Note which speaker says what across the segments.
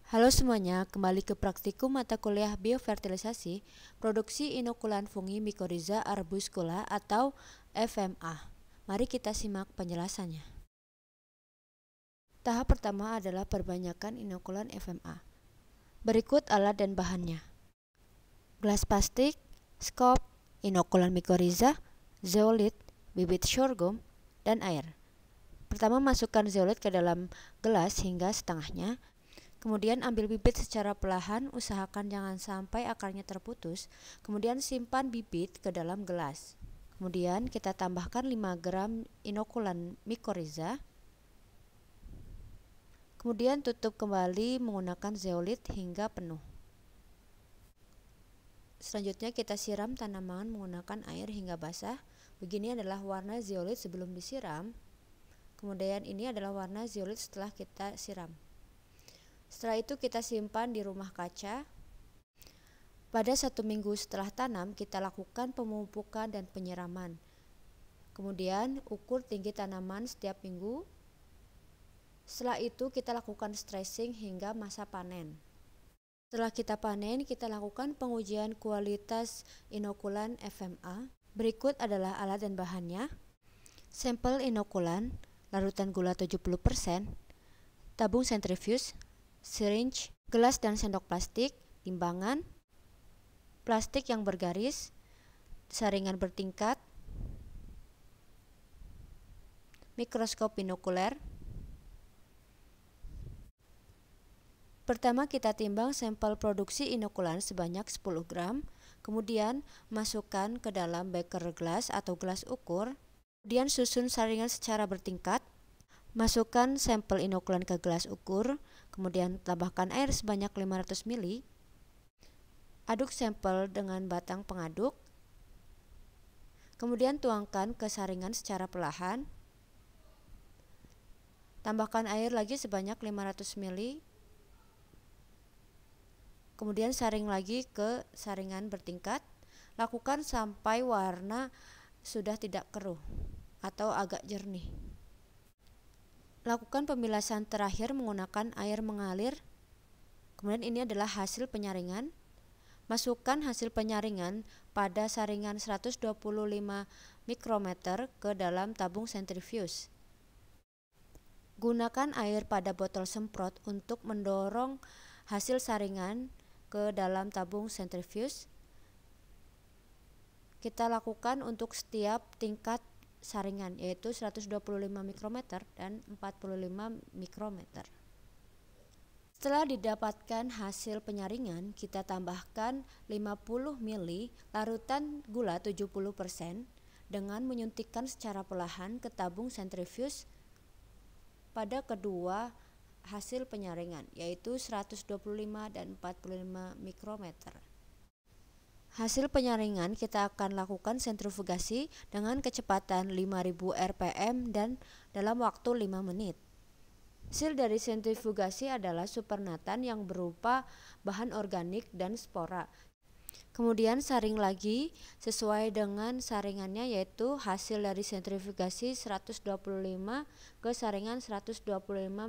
Speaker 1: Halo semuanya, kembali ke praktikum mata kuliah biofertilisasi, produksi inokulan fungi mycorrhiza arbuscula atau FMA. Mari kita simak penjelasannya. Tahap pertama adalah perbanyakan inokulan FMA. Berikut alat dan bahannya. Gelas plastik, skop, inokulan mycorrhiza, zeolit, bibit sorghum, dan air. Pertama, masukkan zeolit ke dalam gelas hingga setengahnya. Kemudian ambil bibit secara perlahan, usahakan jangan sampai akarnya terputus. Kemudian simpan bibit ke dalam gelas. Kemudian kita tambahkan 5 gram inokulan mycorrhiza. Kemudian tutup kembali menggunakan zeolit hingga penuh. Selanjutnya kita siram tanaman menggunakan air hingga basah. Begini adalah warna zeolit sebelum disiram. Kemudian ini adalah warna zeolit setelah kita siram. Setelah itu kita simpan di rumah kaca. Pada 1 minggu setelah tanam kita lakukan pemupukan dan penyiraman. Kemudian ukur tinggi tanaman setiap minggu. Setelah itu kita lakukan stressing hingga masa panen. Setelah kita panen, kita lakukan pengujian kualitas inokulan FMA. Berikut adalah alat dan bahannya. Sampel inokulan, larutan gula 70%, tabung sentrifuge, syringe, gelas dan sendok plastik, timbangan, plastik yang bergaris, saringan bertingkat, mikroskop binokuler. Pertama kita timbang sampel produksi inokulan sebanyak 10 gram, kemudian masukkan ke dalam beker gelas atau gelas ukur, kemudian susun saringan secara bertingkat. Masukkan sampel inokulan ke gelas ukur, kemudian tambahkan air sebanyak 500 ml. Aduk sampel dengan batang pengaduk. Kemudian tuangkan ke saringan secara perlahan. Tambahkan air lagi sebanyak 500 ml. Kemudian saring lagi ke saringan bertingkat. Lakukan sampai warna sudah tidak keruh atau agak jernih. Lakukan pemilasan terakhir menggunakan air mengalir. Kemudian ini adalah hasil penyaringan. Masukkan hasil penyaringan pada saringan 125 mikrometer ke dalam tabung sentrifuge. Gunakan air pada botol semprot untuk mendorong hasil saringan ke dalam tabung sentrifuge. Kita lakukan untuk setiap tingkat saringan, yaitu 125 mikrometer dan 45 mikrometer. Setelah didapatkan hasil penyaringan, kita tambahkan 50 ml larutan gula 70% dengan menyuntikkan secara perlahan ke tabung sentrifuge pada kedua hasil penyaringan, yaitu 125 dan 45 mikrometer. Hasil penyaringan kita akan lakukan sentrifugasi dengan kecepatan 5000 rpm dan dalam waktu 5 menit. Hasil dari sentrifugasi adalah supernatan yang berupa bahan organik dan spora. Kemudian saring lagi sesuai dengan saringannya, yaitu hasil dari sentrifugasi 125 ke saringan 125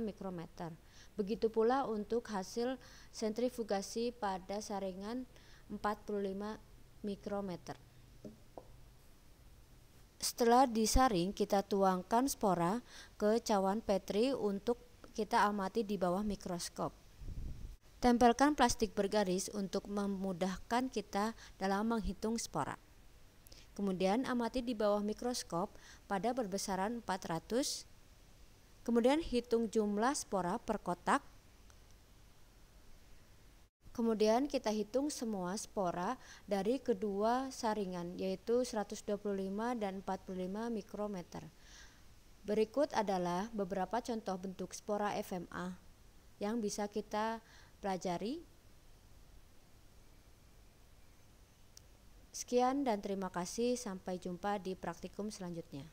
Speaker 1: mikrometer. Begitu pula untuk hasil sentrifugasi pada saringan 45 mikrometer. Setelah disaring, kita tuangkan spora ke cawan Petri untuk kita amati di bawah mikroskop. Tempelkan plastik bergaris untuk memudahkan kita dalam menghitung spora. Kemudian amati di bawah mikroskop pada berbesaran 400. Kemudian hitung jumlah spora per kotak. Kemudian kita hitung semua spora dari kedua saringan, yaitu 125 dan 45 mikrometer. Berikut adalah beberapa contoh bentuk spora FMA yang bisa kita pelajari. Sekian dan terima kasih, sampai jumpa di praktikum selanjutnya.